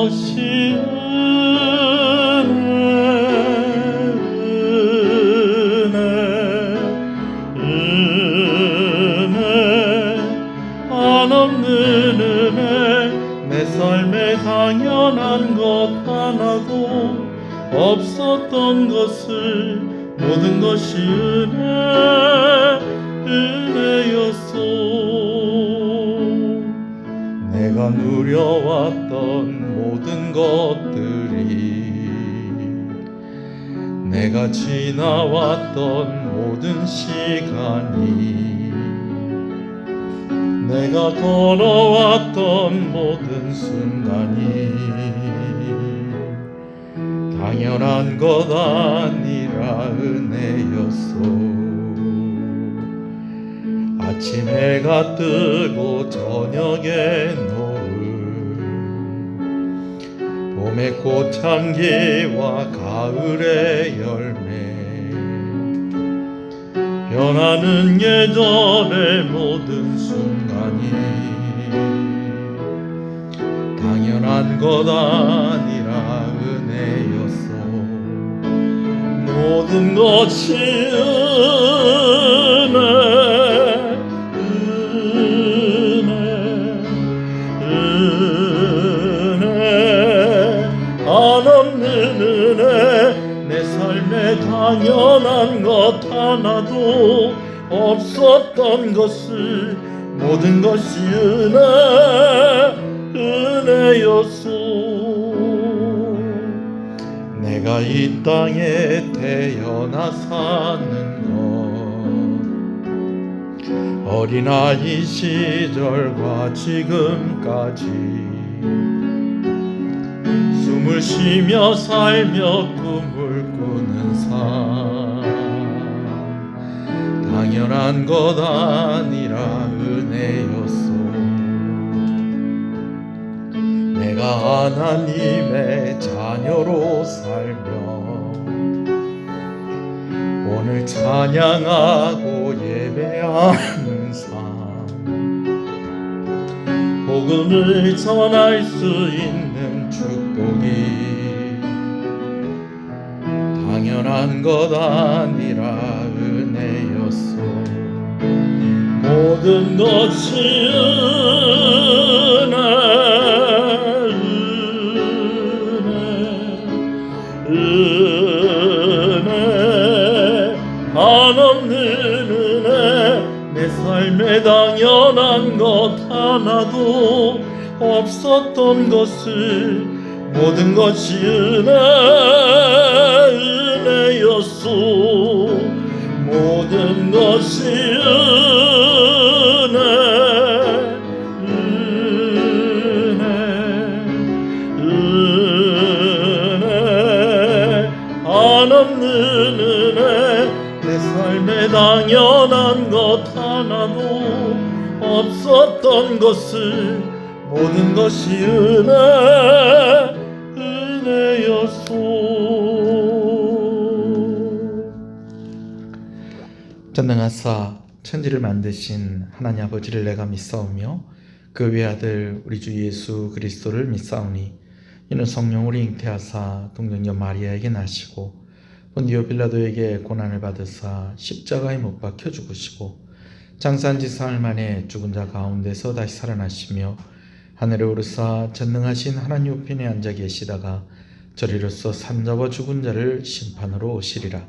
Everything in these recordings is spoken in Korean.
것이 은혜 한없는 은혜 내 삶에 당연한 것 하나도 없었던 것을 모든 것이 은혜였소. 내가 누려왔던 모든 것들이 내가 지나왔던 모든 시간이 내가 걸어왔던 모든 순간이 당연한 것 아니라 은혜였소. 아침 해가 뜨고 저녁에 노을 봄의 꽃향기와 가을의 열매 변하는 계절의 모든 순간이 당연한 것 아니라 은혜였소. 모든 것이 은혜 한없는 은혜 내 삶에 당연한 것 하나도 없었던 것을 모든 것이 은혜였소. 내가 이 땅에 태어나 사는 것 어린아이 시절과 지금까지 숨을 쉬며 살며 꿈을 꾸는 삶 당연한 것 아니라 은혜였소. 내가 하나님의 자녀로 살며 오늘 찬양하고 예배하는 삶 복음을 전할 수 있는 축복이 당연한 것 아니라 은혜였소. 모든 것이 은혜 한없는 은혜 내 삶에 당연한 것 하나도 없었던 것을 모든 것이 은혜였소. 모든 것이 은혜 한없는 은혜 내 삶에 당연한 것 하나도 없었던 것을 모든 것이 은혜였소. 전능하사 천지를 만드신 하나님 아버지를 내가 믿사오며 그 외아들 우리 주 예수 그리스도를 믿사오니 이는 성령으로 잉태하사 동정녀 마리아에게 나시고 본디오 빌라도에게 고난을 받으사 십자가에 못 박혀 죽으시고 장사한 지 사흘 만에 죽은 자 가운데서 다시 살아나시며 하늘에 오르사 전능하신 하나님 우편에 앉아 계시다가 저리로서 산자와 죽은 자를 심판으로 오시리라.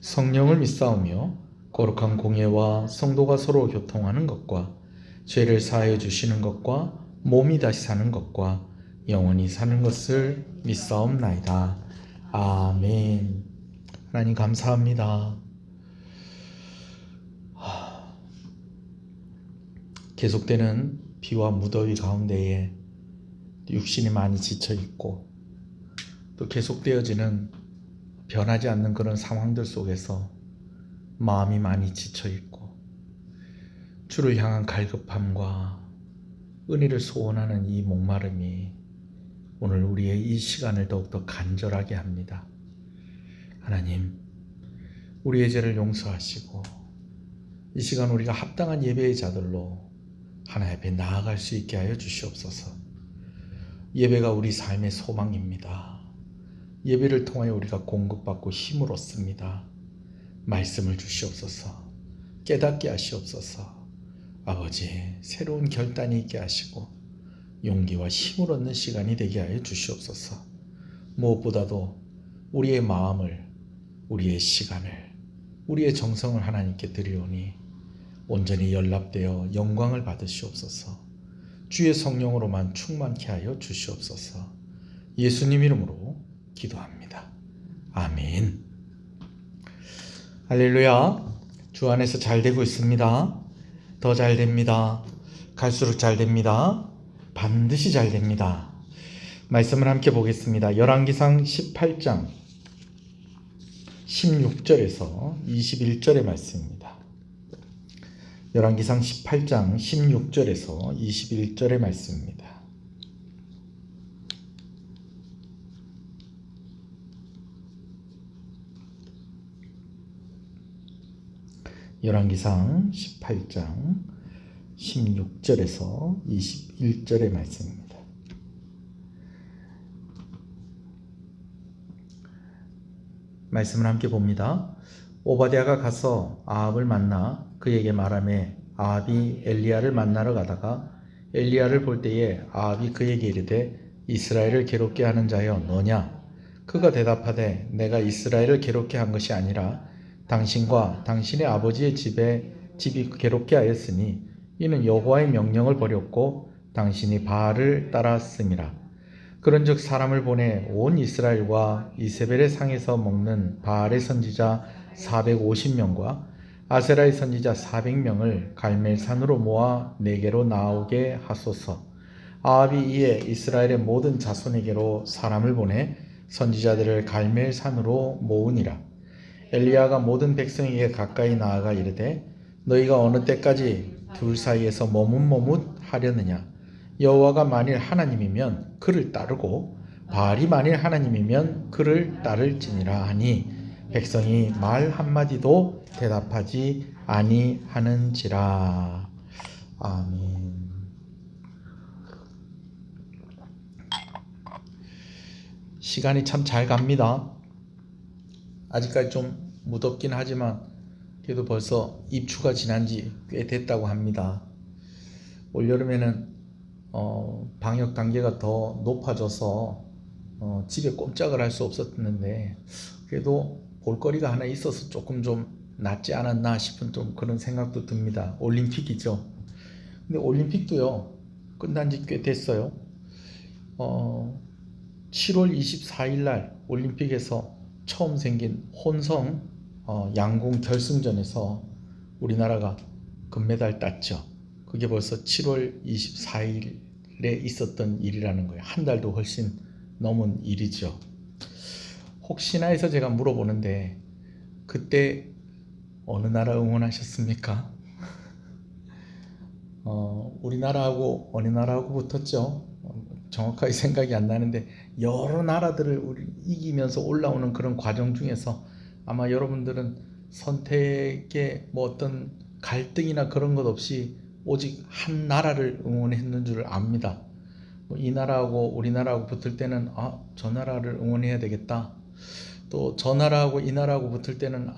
성령을 믿사오며 거룩한 공예와 성도가 서로 교통하는 것과 죄를 사하여 주시는 것과 몸이 다시 사는 것과 영원히 사는 것을 믿사옵나이다. 아멘. 하나님 감사합니다. 계속되는 비와 무더위 가운데에 육신이 많이 지쳐있고 또 계속되어지는 변하지 않는 그런 상황들 속에서 마음이 많이 지쳐있고 주를 향한 갈급함과 은혜를 소원하는 이 목마름이 오늘 우리의 이 시간을 더욱더 간절하게 합니다. 하나님, 우리의 죄를 용서하시고 이 시간 우리가 합당한 예배의 자들로 하나님 앞에 나아갈 수 있게 하여 주시옵소서. 예배가 우리 삶의 소망입니다. 예배를 통하여 우리가 공급받고 힘을 얻습니다. 말씀을 주시옵소서. 깨닫게 하시옵소서. 아버지, 새로운 결단이 있게 하시고 용기와 힘을 얻는 시간이 되게 하여 주시옵소서. 무엇보다도 우리의 마음을, 우리의 시간을, 우리의 정성을 하나님께 드리오니 온전히 연락되어 영광을 받으시옵소서. 주의 성령으로만 충만케 하여 주시옵소서. 예수님 이름으로 기도합니다. 아멘. 할렐루야. 주 안에서 잘 되고 있습니다. 더 잘 됩니다. 갈수록 잘 됩니다. 반드시 잘 됩니다. 말씀을 함께 보겠습니다. 열왕기상 18장 16절에서 21절의 말씀입니다. 열왕기상 18장 16절에서 21절의 말씀입니다. 열왕기상 18장 16절에서 21절의 말씀입니다. 말씀을 함께 봅니다. 오바댜가 가서 아합을 만나 그에게 말하매 아합이 엘리야를 만나러 가다가 엘리야를 볼 때에 아합이 그에게 이르되 이스라엘을 괴롭게 하는 자여 너냐? 그가 대답하되 내가 이스라엘을 괴롭게 한 것이 아니라 당신과 당신의 아버지의 집이 괴롭게 하였으니 이는 여호와의 명령을 버렸고 당신이 바알을 따랐음이라. 그런즉 사람을 보내 온 이스라엘과 이세벨의 상에서 먹는 바알의 선지자 450명과 아세라의 선지자 400명을 갈멜산으로 모아 내게로 나오게 하소서. 아합이 이에 이스라엘의 모든 자손에게로 사람을 보내 선지자들을 갈멜산으로 모으니라. 엘리야가 모든 백성에게 가까이 나아가 이르되 너희가 어느 때까지 둘 사이에서 머뭇머뭇하려느냐? 여호와가 만일 하나님이면 그를 따르고 바알이 만일 하나님이면 그를 따를지니라 하니 백성이 말 한마디도 대답하지 아니하는지라. 아멘. 시간이 참 잘 갑니다. 아직까지 좀 무덥긴 하지만 그래도 벌써 입추가 지난 지 꽤 됐다고 합니다. 올여름에는 방역 단계가 더 높아져서 집에 꼼짝을 할 수 없었는데 그래도 볼거리가 하나 있어서 조금 좀 낫지 않았나 싶은 좀 그런 생각도 듭니다. 올림픽이죠. 근데 올림픽도요 끝난 지 꽤 됐어요. 7월 24일 날 올림픽에서 처음 생긴 혼성 양궁 결승전에서 우리나라가 금메달 땄죠. 그게 벌써 7월 24일에 있었던 일이라는 거예요. 한 달도 훨씬 넘은 일이죠. 혹시나 해서 제가 물어보는데 그때 어느 나라 응원하셨습니까? 우리나라하고 어느 나라하고 붙었죠. 정확하게 생각이 안 나는데 여러 나라들을 우리 이기면서 올라오는 그런 과정 중에서 아마 여러분들은 선택에 뭐 어떤 갈등이나 그런 것 없이 오직 한 나라를 응원했는 줄 압니다. 이 나라하고 우리나라하고 붙을 때는 저 나라를 응원해야 되겠다. 또 저 나라하고 이 나라하고 붙을 때는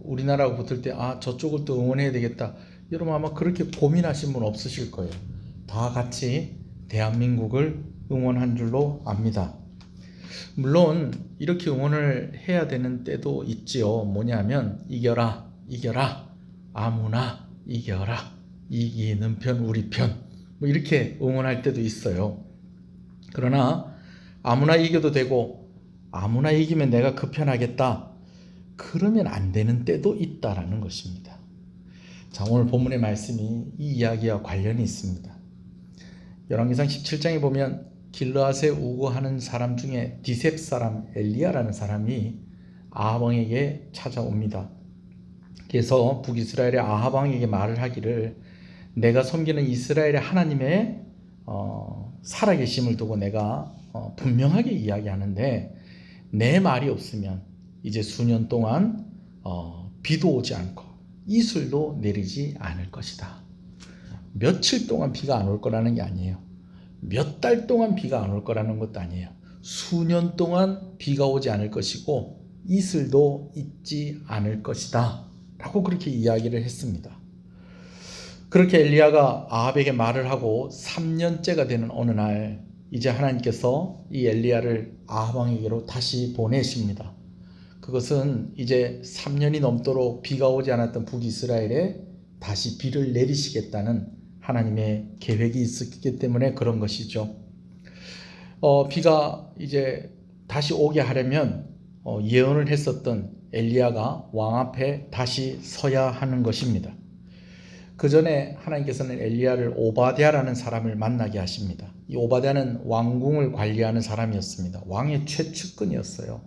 우리나라하고 붙을 때 저쪽을 또 응원해야 되겠다. 여러분 아마 그렇게 고민하신 분 없으실 거예요. 다 같이 대한민국을 응원한 줄로 압니다. 물론 이렇게 응원을 해야 되는 때도 있지요. 뭐냐면 이겨라 아무나 이겨라, 이기는 편 우리 편, 뭐 이렇게 응원할 때도 있어요. 그러나 아무나 이겨도 되고 아무나 이기면 내가 그 편하겠다, 그러면 안 되는 때도 있다라는 것입니다. 자, 오늘 본문의 말씀이 이 이야기와 관련이 있습니다. 열왕기상 17장에 보면 길르앗에 우거하는 사람 중에 디셉 사람 엘리야라는 사람이 아합 왕에게 찾아옵니다. 그래서 북이스라엘의 아합 왕에게 말을 하기를 내가 섬기는 이스라엘의 하나님의 살아계심을 두고 내가 분명하게 이야기하는데 내 말이 없으면 이제 수년 동안 비도 오지 않고 이슬도 내리지 않을 것이다. 며칠 동안 비가 안 올 거라는 게 아니에요. 몇 달 동안 비가 안 올 거라는 것도 아니에요. 수년 동안 비가 오지 않을 것이고 이슬도 있지 않을 것이다 라고 그렇게 이야기를 했습니다. 그렇게 엘리야가 아합에게 말을 하고 3년째가 되는 어느 날 이제 하나님께서 이 엘리야를 아합 왕에게로 다시 보내십니다. 그것은 이제 3년이 넘도록 비가 오지 않았던 북이스라엘에 다시 비를 내리시겠다는 하나님의 계획이 있었기 때문에 그런 것이죠. 비가 이제 다시 오게 하려면 예언을 했었던 엘리야가 왕 앞에 다시 서야 하는 것입니다. 그 전에 하나님께서는 엘리야를 오바댜라는 사람을 만나게 하십니다. 이 오바댜는 왕궁을 관리하는 사람이었습니다. 왕의 최측근이었어요.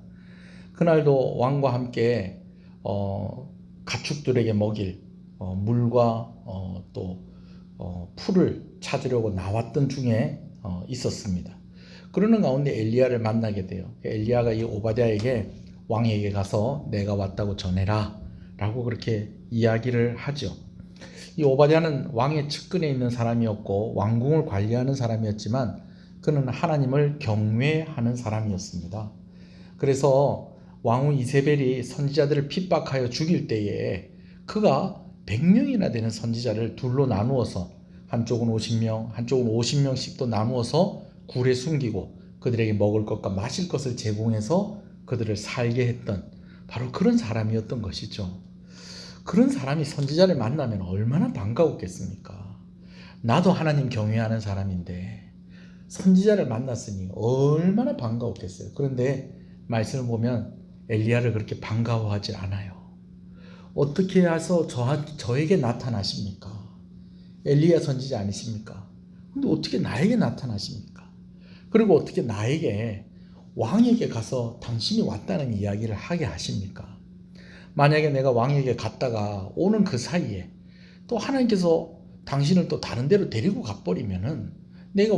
그날도 왕과 함께 가축들에게 먹일 물과 또 풀을 찾으려고 나왔던 중에 있었습니다. 그러는 가운데 엘리야를 만나게 돼요. 엘리야가 이 오바댜에게 왕에게 가서 내가 왔다고 전해라 라고 그렇게 이야기를 하죠. 이 오바댜는 왕의 측근에 있는 사람이었고 왕궁을 관리하는 사람이었지만 그는 하나님을 경외하는 사람이었습니다. 그래서 왕후 이세벨이 선지자들을 핍박하여 죽일 때에 그가 100명이나 되는 선지자를 둘로 나누어서 한쪽은 50명, 한쪽은 50명씩 또 나누어서 굴에 숨기고 그들에게 먹을 것과 마실 것을 제공해서 그들을 살게 했던 바로 그런 사람이었던 것이죠. 그런 사람이 선지자를 만나면 얼마나 반가웠겠습니까? 나도 하나님 경외하는 사람인데 선지자를 만났으니 얼마나 반가웠겠어요. 그런데 말씀을 보면 엘리야를 그렇게 반가워하지 않아요. 어떻게 해서 저에게 나타나십니까? 엘리야 선지자 아니십니까? 근데 어떻게 나에게 나타나십니까? 그리고 어떻게 나에게 왕에게 가서 당신이 왔다는 이야기를 하게 하십니까? 만약에 내가 왕에게 갔다가 오는 그 사이에 또 하나님께서 당신을 또 다른 데로 데리고 가버리면은 내가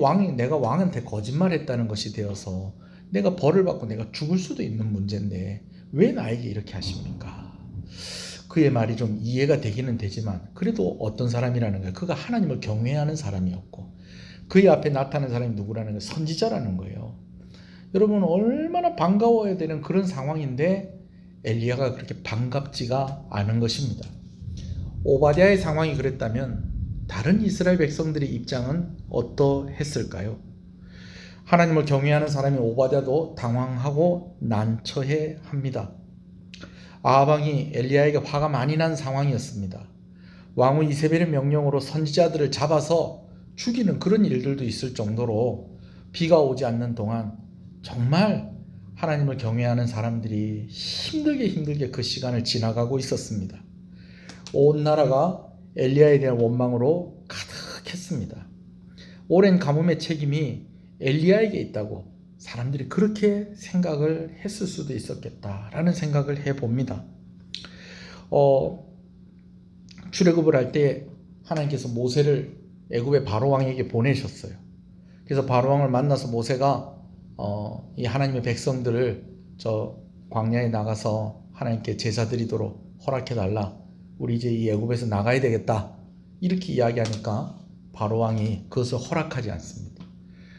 왕한테 거짓말했다는 것이 되어서 내가 벌을 받고 내가 죽을 수도 있는 문제인데 왜 나에게 이렇게 하십니까? 그의 말이 좀 이해가 되기는 되지만 그래도 어떤 사람이라는 거예요. 그가 하나님을 경외하는 사람이었고 그의 앞에 나타난 사람이 누구라는 거예요? 선지자라는 거예요. 여러분 얼마나 반가워야 되는 그런 상황인데 엘리야가 그렇게 반갑지가 않은 것입니다. 오바댜의 상황이 그랬다면 다른 이스라엘 백성들의 입장은 어떠했을까요? 하나님을 경외하는 사람이 오바댜도 당황하고 난처해 합니다. 아합 왕이 엘리야에게 화가 많이 난 상황이었습니다. 왕후 이세벨의 명령으로 선지자들을 잡아서 죽이는 그런 일들도 있을 정도로 비가 오지 않는 동안 정말 하나님을 경외하는 사람들이 힘들게 그 시간을 지나가고 있었습니다. 온 나라가 엘리야에 대한 원망으로 가득했습니다. 오랜 가뭄의 책임이 엘리야에게 있다고 사람들이 그렇게 생각을 했을 수도 있었겠다라는 생각을 해봅니다. 출애굽을 할 때 하나님께서 모세를 애굽의 바로 왕에게 보내셨어요. 그래서 바로 왕을 만나서 모세가 이 하나님의 백성들을 저 광야에 나가서 하나님께 제사 드리도록 허락해 달라. 우리 이제 이 애굽에서 나가야 되겠다. 이렇게 이야기하니까 바로 왕이 그것을 허락하지 않습니다.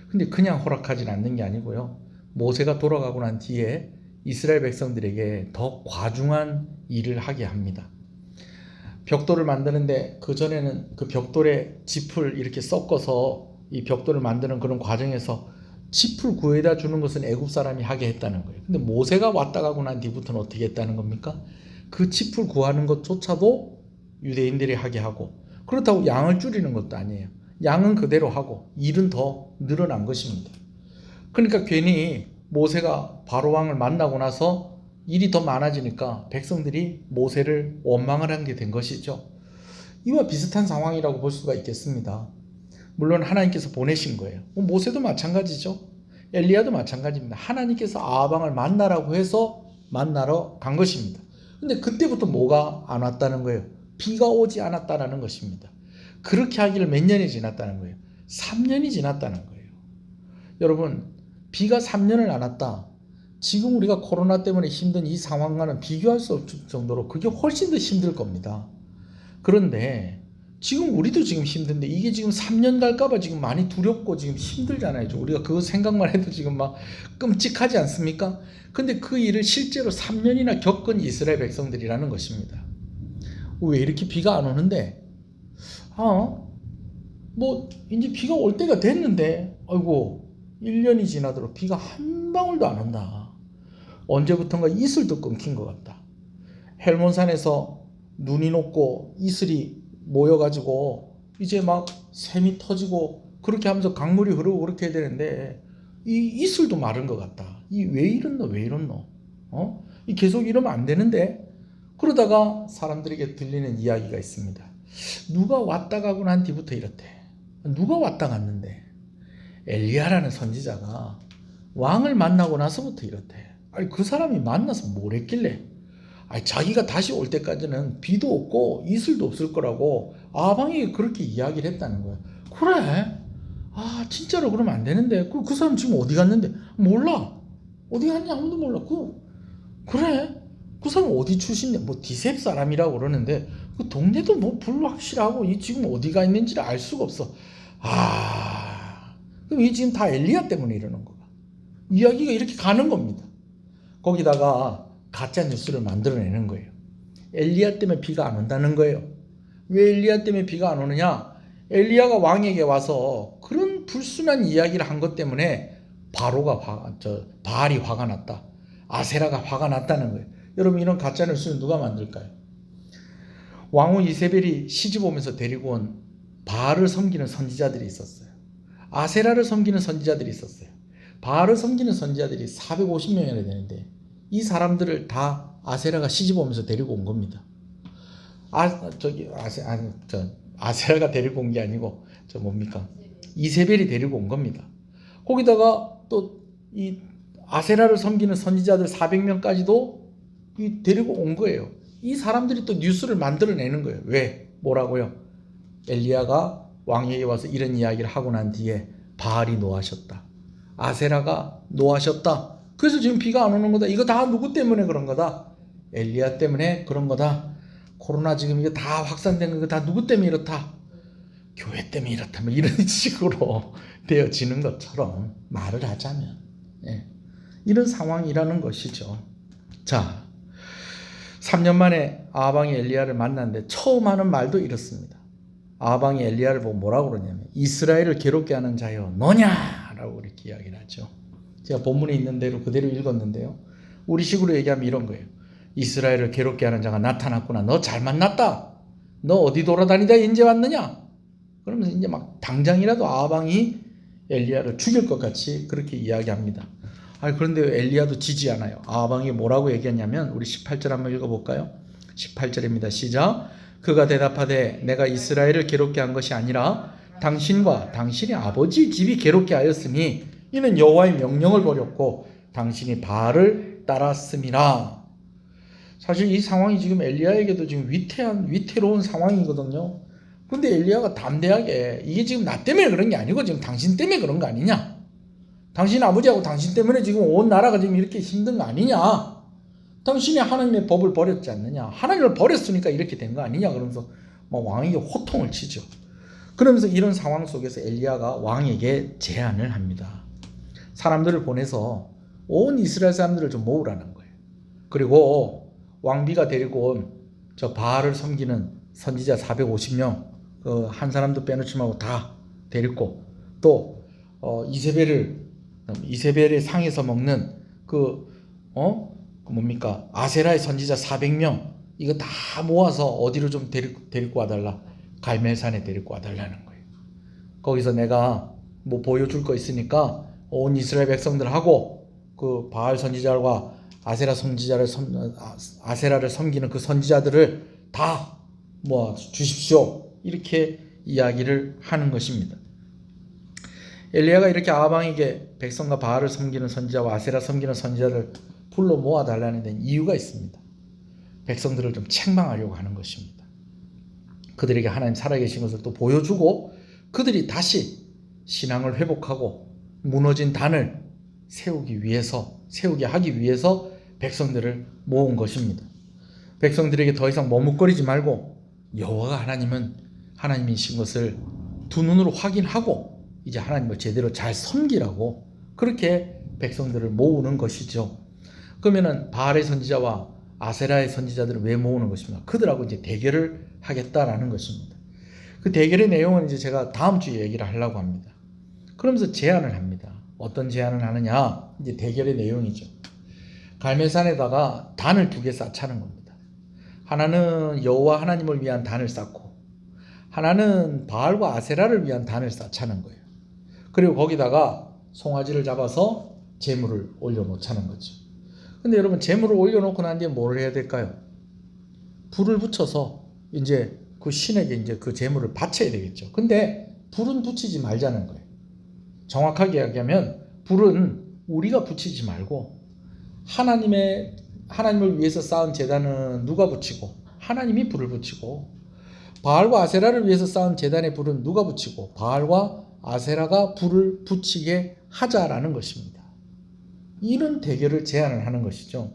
근데 그냥 허락하지 않는 게 아니고요. 모세가 돌아가고 난 뒤에 이스라엘 백성들에게 더 과중한 일을 하게 합니다. 벽돌을 만드는데 그 전에는 그 벽돌에 짚을 이렇게 섞어서 이 벽돌을 만드는 그런 과정에서 짚을 구해다 주는 것은 애굽 사람이 하게 했다는 거예요. 근데 모세가 왔다 가고 난 뒤부터는 어떻게 했다는 겁니까? 그 짚을 구하는 것조차도 유대인들이 하게 하고 그렇다고 양을 줄이는 것도 아니에요. 양은 그대로 하고 일은 더 늘어난 것입니다. 그러니까 괜히 모세가 바로 왕을 만나고 나서 일이 더 많아지니까 백성들이 모세를 원망을 한 게 된 것이죠. 이와 비슷한 상황이라고 볼 수가 있겠습니다. 물론 하나님께서 보내신 거예요. 모세도 마찬가지죠. 엘리야도 마찬가지입니다. 하나님께서 아합 왕을 만나라고 해서 만나러 간 것입니다. 근데 그때부터 뭐가 안 왔다는 거예요? 비가 오지 않았다는 것입니다. 그렇게 하기를 몇 년이 지났다는 거예요? 3년이 지났다는 거예요. 여러분, 비가 3년을 안 왔다. 지금 우리가 코로나 때문에 힘든 이 상황과는 비교할 수 없을 정도로 그게 훨씬 더 힘들 겁니다. 그런데 지금 우리도 지금 힘든데 이게 지금 3년 갈까봐 지금 많이 두렵고 지금 힘들잖아요. 우리가 그거 생각만 해도 지금 막 끔찍하지 않습니까? 근데 그 일을 실제로 3년이나 겪은 이스라엘 백성들이라는 것입니다. 왜 이렇게 비가 안 오는데? 뭐 이제 비가 올 때가 됐는데 아이고 1년이 지나도록 비가 한 방울도 안 온다. 언제부턴가 이슬도 끊긴 것 같다. 헬몬산에서 눈이 녹고 이슬이 모여가지고 이제 막 샘이 터지고 그렇게 하면서 강물이 흐르고 그렇게 해야 되는데 이 이슬도 마른 것 같다. 이 왜 이렇노? 이 계속 이러면 안 되는데. 그러다가 사람들에게 들리는 이야기가 있습니다. 누가 왔다 가고 난 뒤부터 이렇대. 누가 왔다 갔는데 엘리야라는 선지자가 왕을 만나고 나서부터 이렇대. 아니 그 사람이 만나서 뭘 했길래 자기가 다시 올 때까지는 비도 없고 이슬도 없을 거라고 아방이 그렇게 이야기를 했다는 거야. 그래? 진짜로 그러면 안 되는데 그 사람 지금 어디 갔는데? 몰라. 어디 갔냐 아무도 몰라. 그래? 그 사람 어디 출신인데 뭐 디셉 사람이라고 그러는데 그 동네도 뭐 불확실하고 이 지금 어디가 있는지를 알 수가 없어. 그럼 이 지금 다 엘리야 때문에 이러는 거야. 이야기가 이렇게 가는 겁니다. 거기다가 가짜 뉴스를 만들어내는 거예요. 엘리야 때문에 비가 안 온다는 거예요. 왜 엘리야 때문에 비가 안 오느냐? 엘리야가 왕에게 와서 그런 불순한 이야기를 한 것 때문에 바알이 화가 났다. 아세라가 화가 났다는 거예요. 여러분 이런 가짜 뉴스는 누가 만들까요? 왕후 이세벨이 시집 오면서 데리고 온 바알을 섬기는 선지자들이 있었어요. 아세라를 섬기는 선지자들이 있었어요. 바알을 섬기는 선지자들이 450명이나 되는데 이 사람들을 다 아세라가 시집 오면서 데리고 온 겁니다. 아세라가 데리고 온 게 아니고 이세벨이 데리고 온 겁니다. 거기다가 또 이 아세라를 섬기는 선지자들 400명까지도 데리고 온 거예요. 이 사람들이 또 뉴스를 만들어내는 거예요. 왜? 뭐라고요? 엘리야가 왕에게 와서 이런 이야기를 하고 난 뒤에 바알이 노하셨다. 아세라가 노하셨다. 그래서 지금 비가 안 오는 거다. 이거 다 누구 때문에 그런 거다? 엘리야 때문에 그런 거다. 코로나 지금 이거 다 확산된 거 다 누구 때문에 이렇다? 교회 때문에 이렇다. 뭐 이런 식으로 되어지는 것처럼 말을 하자면 이런 상황이라는 것이죠. 자, 3년 만에 아방이 엘리야를 만났는데 처음 하는 말도 이렇습니다. 아방이 엘리야를 보고 뭐라고 그러냐면 이스라엘을 괴롭게 하는 자여 너냐라고 이렇게 이야기를 하죠. 제가 본문에 있는 대로 그대로 읽었는데요. 우리식으로 얘기하면 이런 거예요. 이스라엘을 괴롭게 하는 자가 나타났구나. 너 잘 만났다. 너 어디 돌아다니다 이제 왔느냐? 그러면서 이제 막 당장이라도 아방이 엘리야를 죽일 것 같이 그렇게 이야기합니다. 그런데 엘리야도 지지 않아요. 아방이 뭐라고 얘기했냐면 우리 18절 한번 읽어볼까요? 18절입니다. 시작. 그가 대답하되 내가 이스라엘을 괴롭게 한 것이 아니라 당신과 당신의 아버지 집이 괴롭게 하였으니 이는 여호와의 명령을 버렸고 당신이 바알을 따랐음이라. 사실 이 상황이 지금 엘리야에게도 지금 위태로운 상황이거든요. 근데 엘리야가 담대하게 이게 지금 나 때문에 그런 게 아니고 지금 당신 때문에 그런 거 아니냐? 당신 아버지하고 당신 때문에 지금 온 나라가 지금 이렇게 힘든 거 아니냐? 당신이 하나님의 법을 버렸지 않느냐? 하나님을 버렸으니까 이렇게 된 거 아니냐? 그러면서 막 왕에게 호통을 치죠. 그러면서 이런 상황 속에서 엘리야가 왕에게 제안을 합니다. 사람들을 보내서 온 이스라엘 사람들을 좀 모으라는 거예요. 그리고 왕비가 데리고 온 저 바알을 섬기는 선지자 450명 한 사람도 빼놓지 말고 다 데리고 또 이세벨의 상에서 먹는 아세라의 선지자 400명 이거 다 모아서 어디로 좀 데리고 와달라. 갈멜산에 데리고 와달라는 거예요. 거기서 내가 뭐 보여줄 거 있으니까 온 이스라엘 백성들하고 그 바알 선지자와 아세라를 섬기는 그 선지자들을 다 모아 주십시오. 이렇게 이야기를 하는 것입니다. 엘리야가 이렇게 아방에게 백성과 바알을 섬기는 선지자와 아세라 섬기는 선지자를 불러 모아달라는 데는 이유가 있습니다. 백성들을 좀 책망하려고 하는 것입니다. 그들에게 하나님 살아계신 것을 또 보여주고 그들이 다시 신앙을 회복하고 무너진 단을 세우게 하기 위해서 백성들을 모은 것입니다. 백성들에게 더 이상 머뭇거리지 말고 여호와가 하나님은 하나님이신 것을 두 눈으로 확인하고 이제 하나님을 제대로 잘 섬기라고 그렇게 백성들을 모으는 것이죠. 그러면은 바알의 선지자와 아세라의 선지자들을 왜 모으는 것입니까? 그들하고 이제 대결을 하겠다라는 것입니다. 그 대결의 내용은 이제 제가 다음 주에 얘기를 하려고 합니다. 그러면서 제안을 합니다. 어떤 제안을 하느냐? 이제 대결의 내용이죠. 갈멜산에다가 단을 두 개 쌓자는 겁니다. 하나는 여호와 하나님을 위한 단을 쌓고 하나는 바알과 아세라를 위한 단을 쌓자는 거예요. 그리고 거기다가 송아지를 잡아서 제물을 올려놓자는 거죠. 근데 여러분 제물을 올려놓고 난 뒤에 뭘 해야 될까요? 불을 붙여서 이제 그 신에게 이제 그 제물을 바쳐야 되겠죠. 근데 불은 붙이지 말자는 거예요. 정확하게 이야기하면 불은 우리가 붙이지 말고 하나님을 위해서 쌓은 제단은 누가 붙이고 하나님이 불을 붙이고 바알과 아세라를 위해서 쌓은 제단의 불은 누가 붙이고 바알과 아세라가 불을 붙이게 하자라는 것입니다. 이런 대결을 제안을 하는 것이죠.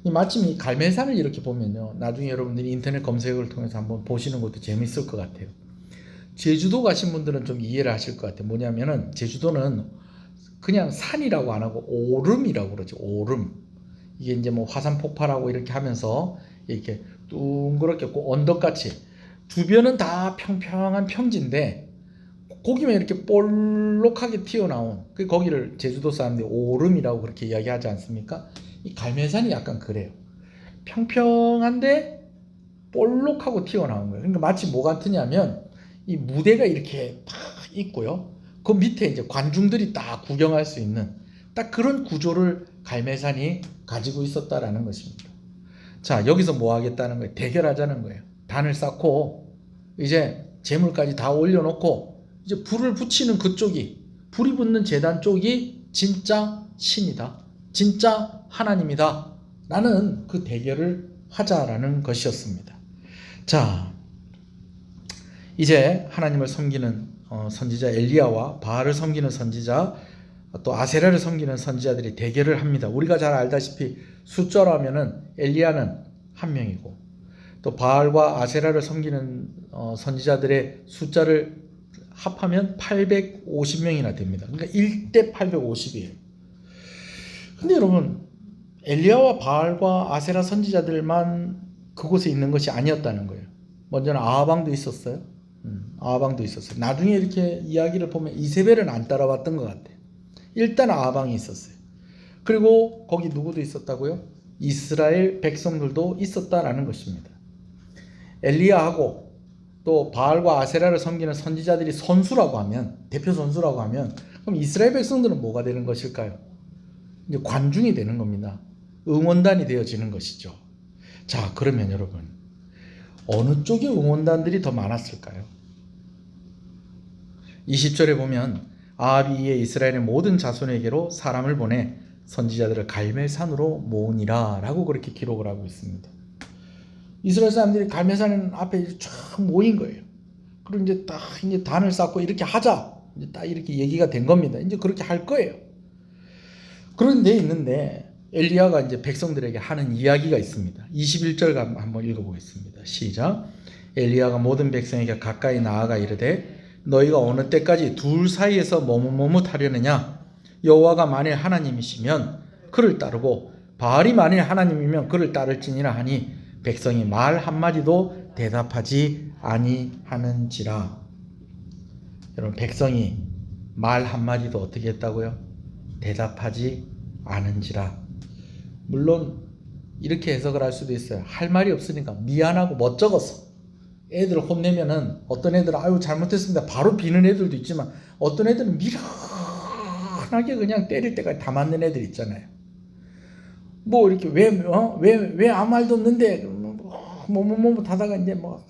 마침 이 갈멜산을 이렇게 보면요. 나중에 여러분들이 인터넷 검색을 통해서 한번 보시는 것도 재밌을 것 같아요. 제주도 가신 분들은 좀 이해를 하실 것 같아요. 뭐냐면은 제주도는 그냥 산이라고 안 하고 오름이라고 그러죠. 오름. 이게 이제 뭐 화산 폭발하고 이렇게 하면서 이렇게 둥그렇게 언덕같이 주변은 다 평평한 평지인데 거기만 이렇게 볼록하게 튀어나온 거기를 제주도 사람들이 오름이라고 그렇게 이야기하지 않습니까? 이 갈멜산이 약간 그래요. 평평한데 볼록하고 튀어나온 거예요. 그러니까 마치 뭐 같으냐면 이 무대가 이렇게 딱 있고요. 그 밑에 이제 관중들이 딱 구경할 수 있는 딱 그런 구조를 갈멜산이 가지고 있었다라는 것입니다. 자, 여기서 뭐 하겠다는 거예요? 대결하자는 거예요. 단을 쌓고 이제 제물까지 다 올려놓고 이제 불을 붙이는 그쪽이 불이 붙는 제단 쪽이 진짜 신이다. 진짜 하나님이다. 라는 그 대결을 하자라는 것이었습니다. 자, 이제 하나님을 섬기는 선지자 엘리야와 바알을 섬기는 선지자 또 아세라를 섬기는 선지자들이 대결을 합니다. 우리가 잘 알다시피 숫자로 하면은 엘리야는 한 명이고 또 바알과 아세라를 섬기는 선지자들의 숫자를 합하면 850명이나 됩니다. 그러니까 1대 850이에요. 근데 여러분 엘리야와 바알과 아세라 선지자들만 그곳에 있는 것이 아니었다는 거예요. 먼저는 아하방도 있었어요. 아하방도 있었어요. 나중에 이렇게 이야기를 보면 이세벨은 안 따라왔던 것 같아요. 일단 아하방이 있었어요. 그리고 거기 누구도 있었다고요? 이스라엘 백성들도 있었다라는 것입니다. 엘리야하고 또 바알과 아세라를 섬기는 선지자들이 선수라고 하면 대표 선수라고 하면 그럼 이스라엘 백성들은 뭐가 되는 것일까요? 이제 관중이 되는 겁니다. 응원단이 되어지는 것이죠. 자, 그러면 여러분 어느 쪽의 응원단들이 더 많았을까요? 20절에 보면 아합이 이에 이스라엘의 모든 자손에게로 사람을 보내 선지자들을 갈멜산으로 모으니라 라고 그렇게 기록을 하고 있습니다. 이스라엘 사람들이 갈멜산 앞에 쫙 모인 거예요. 그리고 이제 딱 이제 단을 쌓고 이렇게 하자. 이제 딱 이렇게 얘기가 된 겁니다. 이제 그렇게 할 거예요. 그런 데 있는데 엘리야가 이제 백성들에게 하는 이야기가 있습니다. 21절 한번 읽어보겠습니다. 시작. 엘리야가 모든 백성에게 가까이 나아가 이르되 너희가 어느 때까지 둘 사이에서 머뭇머뭇하려느냐? 여호와가 만일 하나님이시면 그를 따르고 바알이 만일 하나님이면 그를 따를지니라 하니 백성이 말 한마디도 대답하지 아니하는지라. 여러분 백성이 말 한마디도 어떻게 했다고요? 대답하지 않은지라. 물론 이렇게 해석을 할 수도 있어요. 할 말이 없으니까 미안하고 멋쩍어서 애들 혼내면은 어떤 애들은 아유 잘못했습니다 바로 비는 애들도 있지만 어떤 애들은 미련하게 그냥 때릴 때까지 다 맞는 애들 있잖아요. 뭐 이렇게 왜 아무 말도 없는데 뭐 하다가 이제 뭐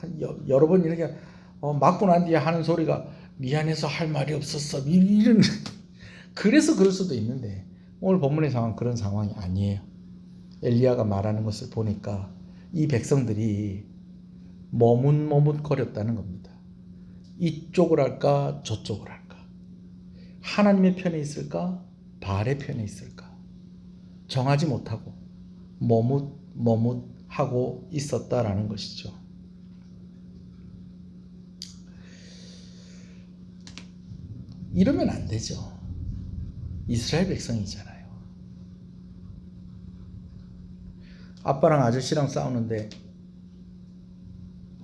여러 번 이렇게 맞고 난 뒤에 하는 소리가 미안해서 할 말이 없었어 이런 그래서 그럴 수도 있는데 오늘 본문의 상황 그런 상황이 아니에요. 엘리야가 말하는 것을 보니까 이 백성들이 머뭇머뭇거렸다는 겁니다. 이쪽을 할까 저쪽을 할까, 하나님의 편에 있을까 바알의 편에 있을까 정하지 못하고 머뭇머뭇하고 있었다라는 것이죠. 이러면 안 되죠. 이스라엘 백성이잖아요. 아빠랑 아저씨랑 싸우는데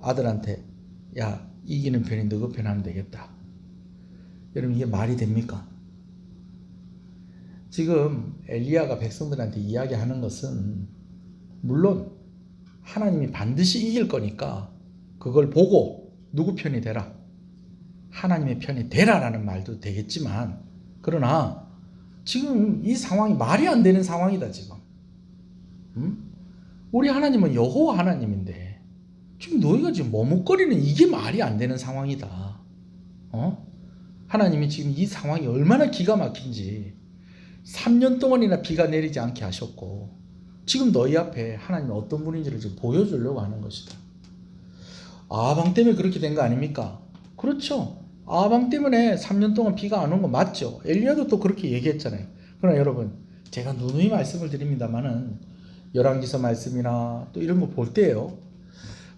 아들한테 야, 이기는 편이 너그 편 하면 되겠다. 여러분, 이게 말이 됩니까? 지금 엘리야가 백성들한테 이야기하는 것은 물론 하나님이 반드시 이길 거니까 그걸 보고 누구 편이 되라, 하나님의 편이 되라라는 말도 되겠지만, 그러나 지금 이 상황이 말이 안 되는 상황이다. 지금 우리 하나님은 여호와 하나님인데 지금 너희가 지금 머뭇거리는 이게 말이 안 되는 상황이다. 하나님이 지금 이 상황이 얼마나 기가 막힌지 3년 동안이나 비가 내리지 않게 하셨고, 지금 너희 앞에 하나님이 어떤 분인지를 지금 보여주려고 하는 것이다. 아방 때문에 그렇게 된 거 아닙니까? 그렇죠. 아방 때문에 3년 동안 비가 안 온 거 맞죠. 엘리야도 또 그렇게 얘기했잖아요. 그러나 여러분, 제가 누누이 말씀을 드립니다마는 열왕기서 말씀이나 또 이런 거 볼 때요,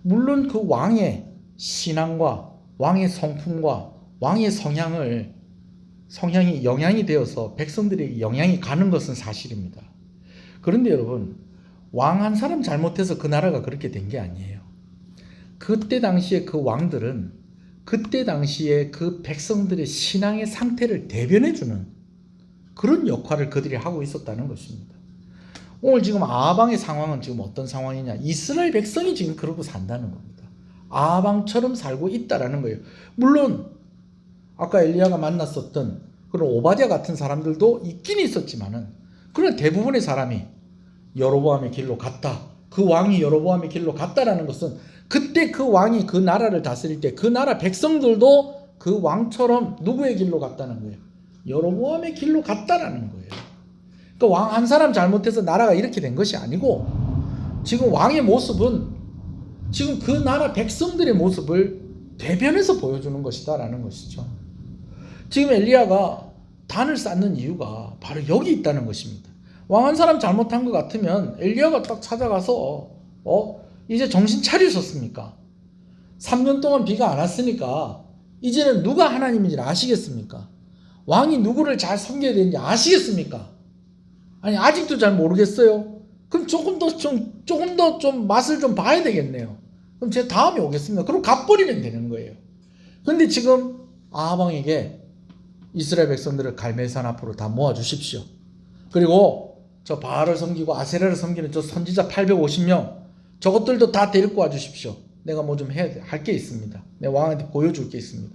물론 그 왕의 신앙과 왕의 성품과 왕의 성향이 영향이 되어서 백성들에게 영향이 가는 것은 사실입니다. 그런데 여러분, 왕 한 사람 잘못해서 그 나라가 그렇게 된 게 아니에요. 그때 당시에 그 왕들은 그때 당시에 그 백성들의 신앙의 상태를 대변해주는 그런 역할을 그들이 하고 있었다는 것입니다. 오늘 지금 아방의 상황은 지금 어떤 상황이냐? 이스라엘 백성이 지금 그러고 산다는 겁니다. 아방처럼 살고 있다라는 거예요. 물론 아까 엘리야가 만났었던 그런 오바댜 같은 사람들도 있긴 있었지만은, 그런 대부분의 사람이 여로보암의 길로 갔다, 그 왕이 여로보암의 길로 갔다라는 것은 그때 그 왕이 그 나라를 다스릴 때 그 나라 백성들도 그 왕처럼 누구의 길로 갔다는 거예요? 여로보암의 길로 갔다라는 거예요. 그러니까 왕 한 사람 잘못해서 나라가 이렇게 된 것이 아니고, 지금 왕의 모습은 지금 그 나라 백성들의 모습을 대변해서 보여주는 것이다라는 것이죠. 지금 엘리야가 단을 쌓는 이유가 바로 여기 있다는 것입니다. 왕 한 사람 잘못한 것 같으면 엘리야가 딱 찾아가서 이제 정신 차리셨습니까? 3년 동안 비가 안 왔으니까 이제는 누가 하나님인지 아시겠습니까? 왕이 누구를 잘 섬겨야 되는지 아시겠습니까? 아니, 아직도 잘 모르겠어요? 그럼 조금 더 좀 맛을 좀 봐야 되겠네요. 그럼 제가 다음에 오겠습니다. 그럼 갚버리면 되는 거예요. 근데 지금 아하방에게 이스라엘 백성들을 갈멜산 앞으로 다 모아주십시오. 그리고 저 바알을 섬기고 아세라를 섬기는 저 선지자 850명, 저것들도 다 데리고 와주십시오. 내가 뭐 좀 할 게 있습니다. 내 왕한테 보여줄 게 있습니다.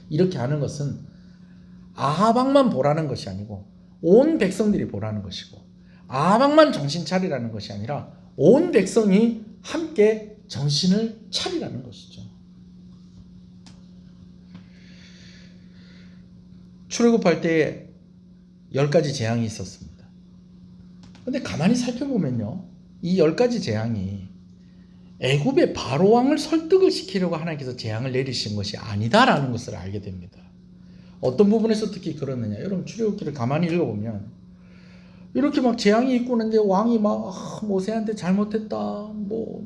이렇게 하는 것은 아하방만 보라는 것이 아니고 온 백성들이 보라는 것이고, 아하방만 정신 차리라는 것이 아니라 온 백성이 함께 정신을 차리라는 것이죠. 출애굽할 때 10가지 재앙이 있었습니다. 근데 가만히 살펴보면요, 이 10가지 재앙이 애굽의 바로 왕을 설득을 시키려고 하나님께서 재앙을 내리신 것이 아니다라는 것을 알게 됩니다. 어떤 부분에서 특히 그러느냐? 여러분, 출애굽기를 가만히 읽어보면 이렇게 막 재앙이 있고 있는데 왕이 막 모세한테 잘못했다, 뭐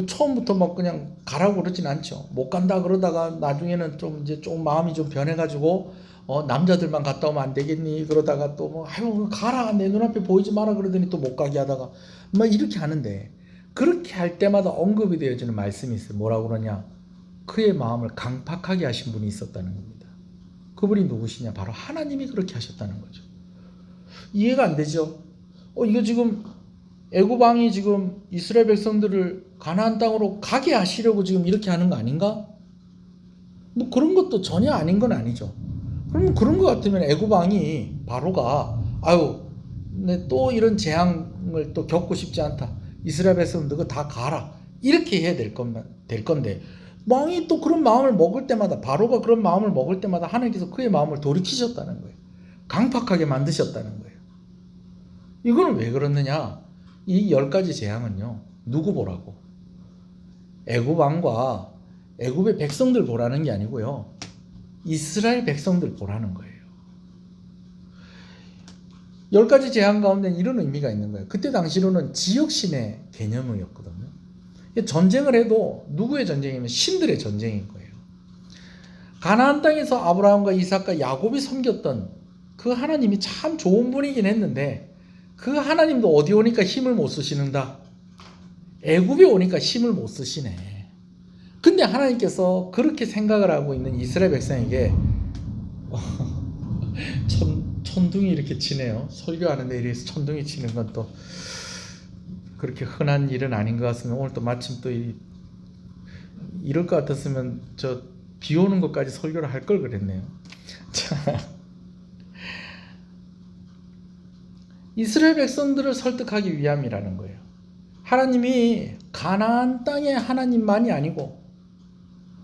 처음부터 막 그냥 가라고 그러진 않죠. 못 간다 그러다가 나중에는 좀 마음이 좀 변해가지고 남자들만 갔다 오면 안 되겠니? 그러다가 또 아유 가라, 내 눈앞에 보이지 마라 그러더니 또 못 가게 하다가 막 이렇게 하는데, 그렇게 할 때마다 언급이 되어지는 말씀이 있어요. 뭐라고 그러냐? 그의 마음을 강팍하게 하신 분이 있었다는 겁니다. 그분이 누구시냐? 바로 하나님이 그렇게 하셨다는 거죠. 이해가 안 되죠? 이거 지금 애굽 왕이 지금 이스라엘 백성들을 가나안 땅으로 가게 하시려고 지금 이렇게 하는 거 아닌가? 뭐 그런 것도 전혀 아닌 건 아니죠. 그럼 그런 것 같으면 애굽 왕이 바로가 내 또 이런 재앙을 또 겪고 싶지 않다, 이스라엘 백성들 그거 다 가라, 이렇게 해야 될 건데, 왕이 또 그런 마음을 먹을 때마다, 바로가 그런 마음을 먹을 때마다 하나님께서 그의 마음을 돌이키셨다는 거예요. 강팍하게 만드셨다는 거예요. 이거는 왜 그렇느냐? 이 10가지 재앙은요, 누구 보라고? 애굽 왕과 애굽의 백성들 보라는 게 아니고요, 이스라엘 백성들 보라는 거예요. 10가지 재앙 가운데는 이런 의미가 있는 거예요. 그때 당시로는 지역신의 개념이었거든요. 전쟁을 해도 누구의 전쟁이면 신들의 전쟁인 거예요. 가나안 땅에서 아브라함과 이삭과 야곱이 섬겼던 그 하나님이 참 좋은 분이긴 했는데 그 하나님도 어디 오니까 힘을 못 쓰시는다. 애굽에 오니까 힘을 못 쓰시네. 근데 하나님께서 그렇게 생각을 하고 있는 이스라엘 백성에게 천둥이 이렇게 치네요. 설교하는데 이래서 천둥이 치는 건 또 그렇게 흔한 일은 아닌 것 같습니다. 오늘 또 마침 또 이럴 것 같았으면 저 비 오는 것까지 설교를 할 걸 그랬네요. 자, 이스라엘 백성들을 설득하기 위함이라는 거예요. 하나님이 가나안 땅의 하나님만이 아니고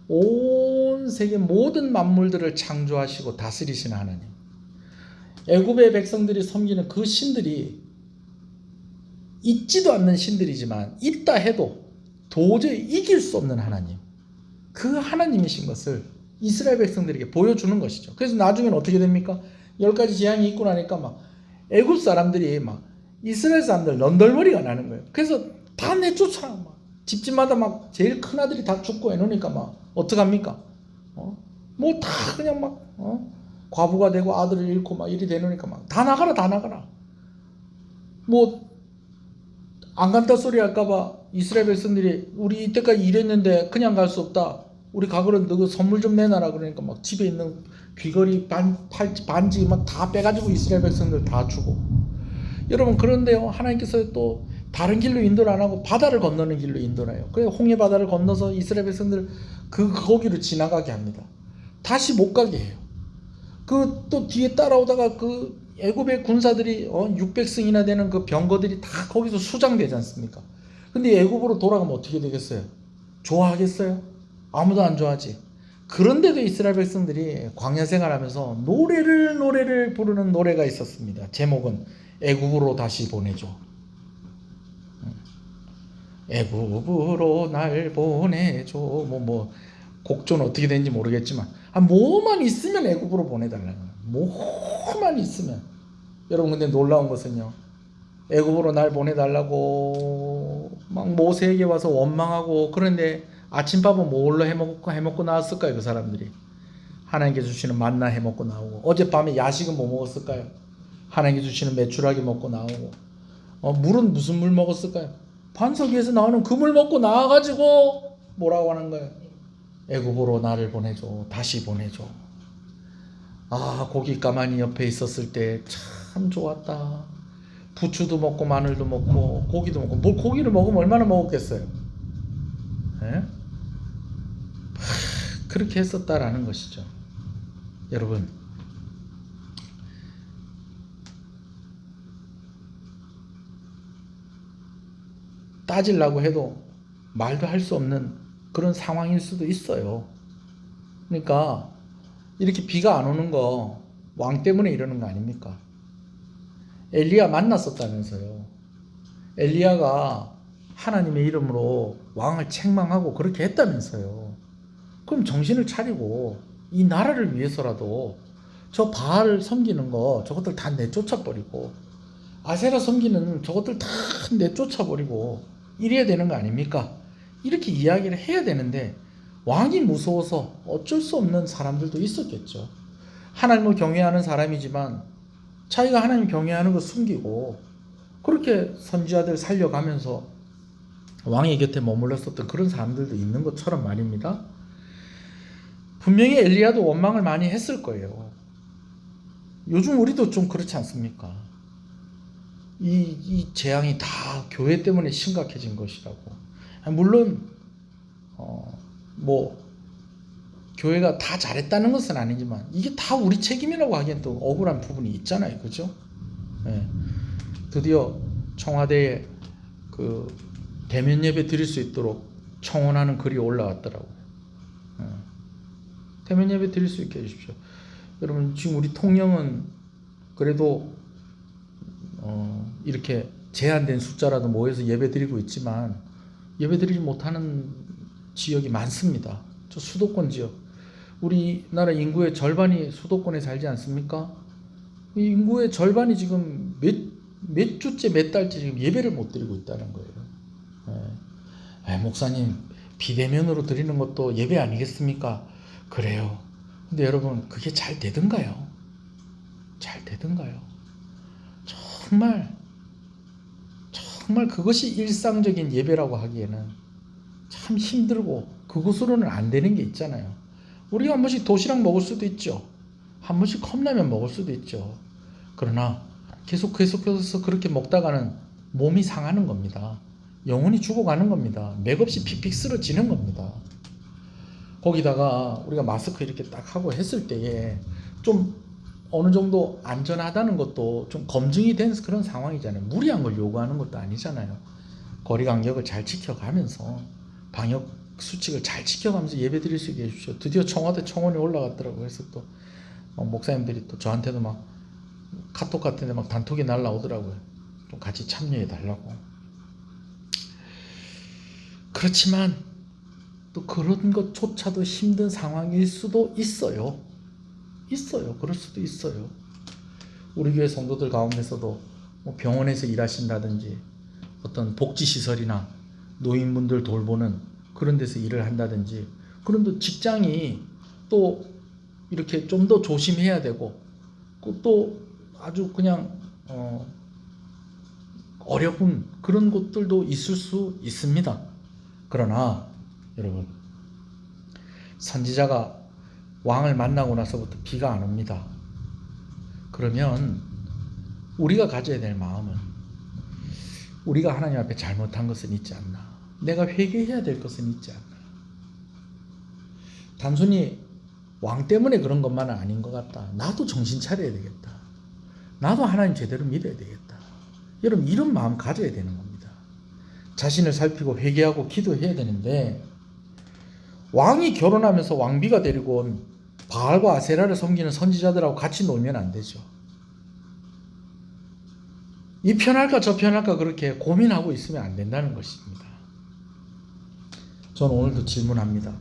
온 세계 모든 만물들을 창조하시고 다스리시는 하나님. 애굽의 백성들이 섬기는 그 신들이 있지도 않는 신들이지만 있다 해도 도저히 이길 수 없는 하나님. 그 하나님이신 것을 이스라엘 백성들에게 보여주는 것이죠. 그래서 나중에는 어떻게 됩니까? 10가지 재앙이 있고 나니까 막 애굽 사람들이 막 이스라엘 사람들 런덜머리가 나는 거예요. 그래서 다 내쫓아. 막 집집마다 막 제일 큰 아들이 다 죽고 해놓으니까 막 어떡합니까? 뭐 다 그냥 막 과부가 되고 아들을 잃고 막 이리 되놓으니까 막 다 나가라 다 나가라. 뭐 안 간다 소리 할까봐 이스라엘 백성들이 우리 이때까지 일했는데 그냥 갈 수 없다. 우리 가거든 너 선물 좀 내놔라. 그러니까 막 집에 있는 귀걸이 반지 막 다 빼가지고 이스라엘 백성들 다 주고. 여러분 그런데요 하나님께서 또 다른 길로 인도를 안 하고 바다를 건너는 길로 인도를 해요. 그래서 홍해 바다를 건너서 이스라엘 백성들 거기로 지나가게 합니다. 다시 못 가게 해요. 그 또 뒤에 따라오다가 그 애굽의 군사들이 600승이나 되는 그 병거들이 다 거기서 수장되지 않습니까? 근데 애굽으로 돌아가면 어떻게 되겠어요? 좋아하겠어요? 아무도 안 좋아하지. 그런데도 이스라엘 백성들이 광야 생활하면서 노래를 부르는 노래가 있었습니다. 제목은 애굽으로 다시 보내줘. 애굽으로 날 보내줘. 뭐 곡조는 어떻게 되는지 모르겠지만 뭐만 있으면 애굽으로 보내달라는 거예요. 뭐만 있으면. 여러분 근데 놀라운 것은요. 애굽으로 날 보내달라고 막 모세에게 와서 원망하고 그런데 아침밥은 뭘로 해먹고 나왔을까요? 그 사람들이 하나님께 주시는 만나 해먹고 나오고 어젯밤에 야식은 뭐 먹었을까요? 하나님께 주시는 메추라기 먹고 나오고 물은 무슨 물 먹었을까요? 반석 위에서 나오는 그 물 먹고 나와가지고 뭐라고 하는 거예요? 애굽으로 나를 보내줘. 다시 보내줘. 고기 가만히 옆에 있었을 때 참 좋았다. 부추도 먹고 마늘도 먹고 고기도 먹고. 뭘 고기를 먹으면 얼마나 먹었겠어요? 예? 그렇게 했었다라는 것이죠. 여러분 따지려고 해도 말도 할 수 없는 그런 상황일 수도 있어요. 그러니까 이렇게 비가 안 오는 거 왕 때문에 이러는 거 아닙니까? 엘리야 만났었다면서요. 엘리야가 하나님의 이름으로 왕을 책망하고 그렇게 했다면서요. 그럼 정신을 차리고 이 나라를 위해서라도 저 바알 섬기는 거 저것들 다 내쫓아버리고 아세라 섬기는 저것들 다 내쫓아버리고 이래야 되는 거 아닙니까? 이렇게 이야기를 해야 되는데 왕이 무서워서 어쩔 수 없는 사람들도 있었겠죠. 하나님을 경외하는 사람이지만 자기가 하나님 경외하는 거 숨기고 그렇게 선지자들 살려가면서 왕의 곁에 머물렀었던 그런 사람들도 있는 것처럼 말입니다. 분명히 엘리야도 원망을 많이 했을 거예요. 요즘 우리도 좀 그렇지 않습니까? 이 재앙이 다 교회 때문에 심각해진 것이라고. 물론 교회가 다 잘했다는 것은 아니지만 이게 다 우리 책임이라고 하기엔 또 억울한 부분이 있잖아요, 그죠? 네. 드디어 청와대에 그 대면 예배 드릴 수 있도록 청원하는 글이 올라왔더라고요. 네. 대면 예배 드릴 수 있게 해주십시오. 여러분 지금 우리 통영은 그래도 이렇게 제한된 숫자라도 모여서 예배 드리고 있지만 예배 드리지 못하는 지역이 많습니다. 저 수도권 지역. 우리나라 인구의 절반이 수도권에 살지 않습니까? 이 인구의 절반이 지금 몇 주째 몇 달째 지금 예배를 못 드리고 있다는 거예요. 목사님 비대면으로 드리는 것도 예배 아니겠습니까? 그래요. 근데 여러분, 그게 잘 되던가요? 잘 되던가요? 정말 그것이 일상적인 예배라고 하기에는 참 힘들고, 그것으로는 안 되는 게 있잖아요. 우리가 한 번씩 도시락 먹을 수도 있죠. 한 번씩 컵라면 먹을 수도 있죠. 그러나 계속해서 그렇게 먹다가는 몸이 상하는 겁니다. 영혼이 죽어가는 겁니다. 맥없이 픽픽 쓰러지는 겁니다. 거기다가 우리가 마스크 이렇게 딱 하고 했을 때에 좀 어느 정도 안전하다는 것도 좀 검증이 된 그런 상황이잖아요. 무리한 걸 요구하는 것도 아니잖아요. 거리 간격을 잘 지켜가면서, 방역 수칙을 잘 지켜가면서 예배 드릴 수 있게 해주십시오. 드디어 청와대 청원이 올라갔더라고요. 그래서 또 목사님들이 또 저한테도 막 카톡 같은데 막 단톡이 날라오더라고요. 좀 같이 참여해 달라고. 그렇지만 또 그런 것조차도 힘든 상황일 수도 있어요. 그럴 수도 있어요. 우리 교회 성도들 가운데서도 뭐 병원에서 일하신다든지 어떤 복지시설이나 노인분들 돌보는 그런 데서 일을 한다든지, 그런 또 직장이 또 이렇게 좀 더 조심해야 되고, 또 아주 그냥 어려운 그런 곳들도 있을 수 있습니다. 그러나 여러분, 선지자가 왕을 만나고 나서부터 비가 안 옵니다. 그러면 우리가 가져야 될 마음은, 우리가 하나님 앞에 잘못한 것은 있지 않나, 내가 회개해야 될 것은 있지 않나. 단순히 왕 때문에 그런 것만은 아닌 것 같다. 나도 정신 차려야 되겠다. 나도 하나님 제대로 믿어야 되겠다. 여러분, 이런 마음 가져야 되는 겁니다. 자신을 살피고 회개하고 기도해야 되는데, 왕이 결혼하면서 왕비가 데리고 온 바알과 아세라를 섬기는 선지자들하고 같이 놀면 안 되죠. 이 편할까 저 편할까 그렇게 고민하고 있으면 안 된다는 것입니다. 저는 오늘도 질문합니다.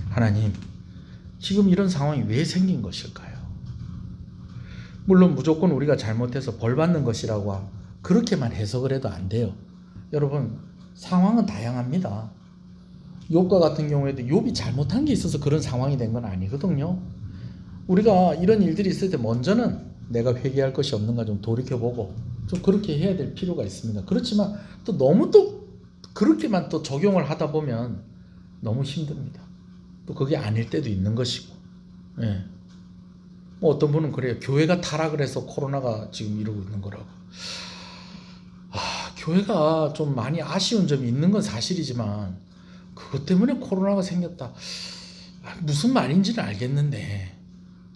하나님, 지금 이런 상황이 왜 생긴 것일까요? 물론 무조건 우리가 잘못해서 벌 받는 것이라고 그렇게만 해석을 해도 안 돼요. 여러분, 상황은 다양합니다. 욥과 같은 경우에도 욥이 잘못한 게 있어서 그런 상황이 된 건 아니거든요. 우리가 이런 일들이 있을 때 먼저는 내가 회개할 것이 없는가 좀 돌이켜보고 좀 그렇게 해야 될 필요가 있습니다. 그렇지만 또 너무 또 그렇게만 또 적용을 하다 보면 너무 힘듭니다. 또 그게 아닐 때도 있는 것이고, 예. 뭐 어떤 분은 그래요. 교회가 타락을 해서 코로나가 지금 이러고 있는 거라고. 교회가 좀 많이 아쉬운 점이 있는 건 사실이지만 그것 때문에 코로나가 생겼다, 무슨 말인지는 알겠는데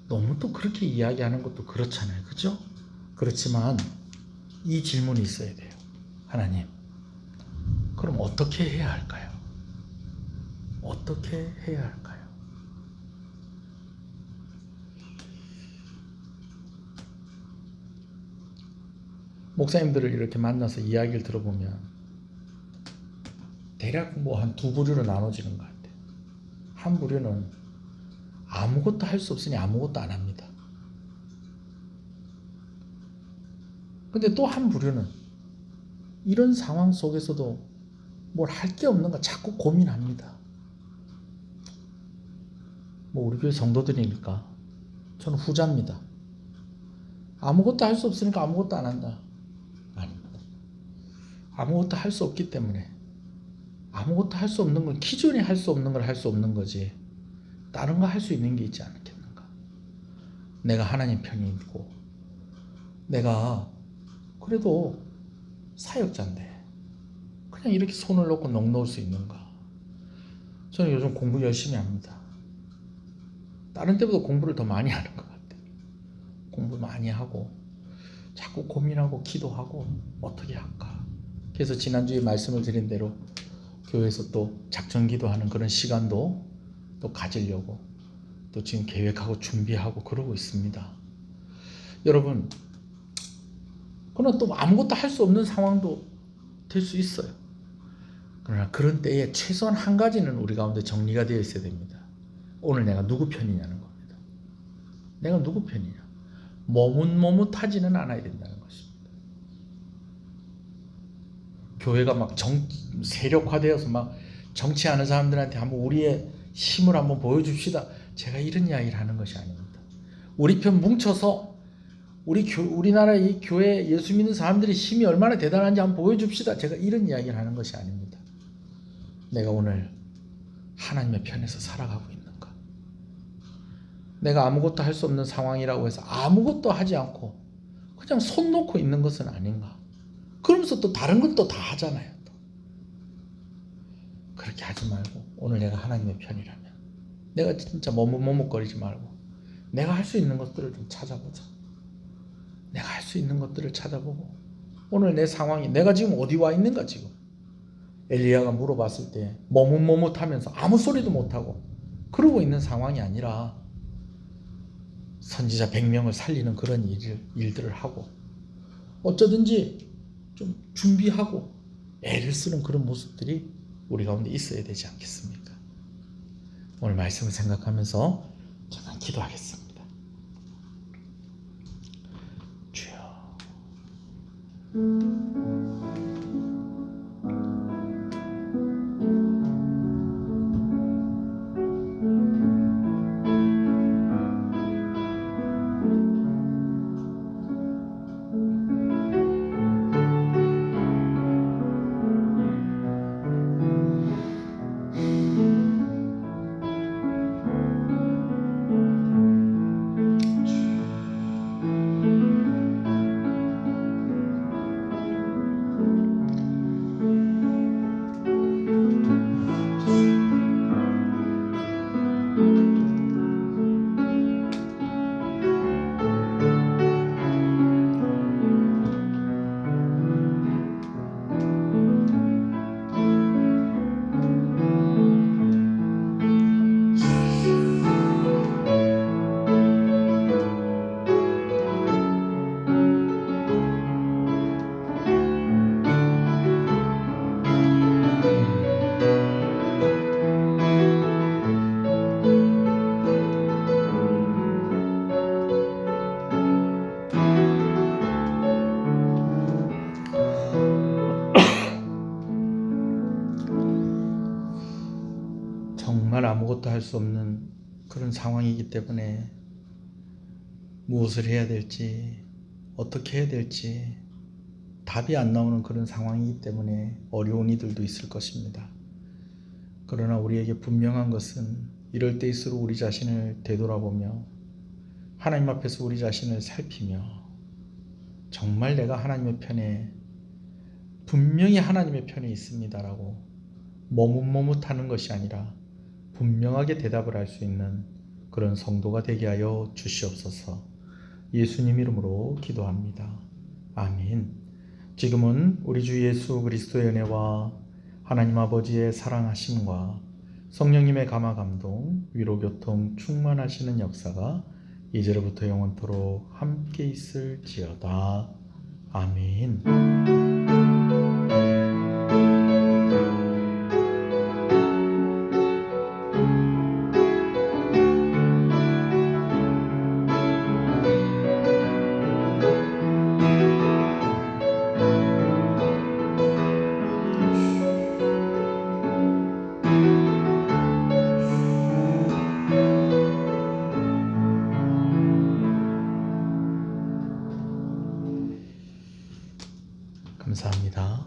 너무 또 그렇게 이야기하는 것도 그렇잖아요. 그죠? 그렇지만 이 질문이 있어야 돼요. 하나님, 그럼 어떻게 해야 할까요? 어떻게 해야 할까요? 목사님들을 이렇게 만나서 이야기를 들어보면 대략 뭐 한 두 부류로 나눠지는 것 같아요. 한 부류는 아무것도 할 수 없으니 아무것도 안 합니다. 근데 또 한 부류는 이런 상황 속에서도 뭘 할 게 없는가 자꾸 고민합니다. 뭐 우리 교회 성도들이니까 저는 후자입니다. 아무것도 할 수 없으니까 아무것도 안 한다. 아닙니다. 아무것도 할 수 없기 때문에, 아무것도 할 수 없는 건 기존에 할 수 없는 걸 할 수 없는 거지 다른 거 할 수 있는 게 있지 않겠는가. 내가 하나님 편이 있고 내가 그래도 사역자인데 그냥 이렇게 손을 놓고 넋 놓을 수 있는가. 저는 요즘 공부 열심히 합니다. 다른 때보다 공부를 더 많이 하는 것 같아요. 공부 많이 하고 자꾸 고민하고 기도하고 어떻게 할까. 그래서 지난주에 말씀을 드린 대로 교회에서 또 작전 기도하는 그런 시간도 또 가지려고 또 지금 계획하고 준비하고 그러고 있습니다. 여러분, 그러나 또 아무것도 할 수 없는 상황도 될 수 있어요. 그러나 그런 때에 최소한 한 가지는 우리 가운데 정리가 되어 있어야 됩니다. 오늘 내가 누구 편이냐는 겁니다. 내가 누구 편이냐. 머뭇머뭇하지는 않아야 된다는 것입니다. 교회가 막 세력화되어서 막 정치하는 사람들한테 한번 우리의 힘을 한번 보여줍시다. 제가 이런 이야기를 하는 것이 아닙니다. 우리 편 뭉쳐서 우리나라 이 교회 예수 믿는 사람들이 힘이 얼마나 대단한지 한번 보여줍시다. 제가 이런 이야기를 하는 것이 아닙니다. 내가 오늘 하나님의 편에서 살아가고 있는가? 내가 아무것도 할 수 없는 상황이라고 해서 아무것도 하지 않고 그냥 손 놓고 있는 것은 아닌가? 그러면서 또 다른 건 또 다 하잖아요. 또. 그렇게 하지 말고 오늘 내가 하나님의 편이라면 내가 진짜 머뭇머뭇거리지 말고 내가 할 수 있는 것들을 좀 찾아보자. 내가 할 수 있는 것들을 찾아보고 오늘 내 상황이 내가 지금 어디 와 있는가 지금. 엘리야가 물어봤을 때 머뭇머뭇하면서 아무 소리도 못하고 그러고 있는 상황이 아니라 선지자 100명을 살리는 그런 일들을 하고 어쩌든지 좀 준비하고 애를 쓰는 그런 모습들이 우리 가운데 있어야 되지 않겠습니까? 오늘 말씀을 생각하면서 잠깐 기도하겠습니다. 주여, 정말 아무것도 할 수 없는 그런 상황이기 때문에 무엇을 해야 될지 어떻게 해야 될지 답이 안 나오는 그런 상황이기 때문에 어려운 이들도 있을 것입니다. 그러나 우리에게 분명한 것은 이럴 때일수록 우리 자신을 되돌아보며 하나님 앞에서 우리 자신을 살피며 정말 내가 하나님의 편에 분명히 하나님의 편에 있습니다라고 머뭇머뭇하는 것이 아니라 분명하게 대답을 할 수 있는 그런 성도가 되게 하여 주시옵소서. 예수님 이름으로 기도합니다. 아멘. 지금은 우리 주 예수 그리스도의 은혜와 하나님 아버지의 사랑하심과 성령님의 감화 감동, 위로 교통 충만하시는 역사가 이제로부터 영원토록 함께 있을지어다. 아멘. 감사합니다.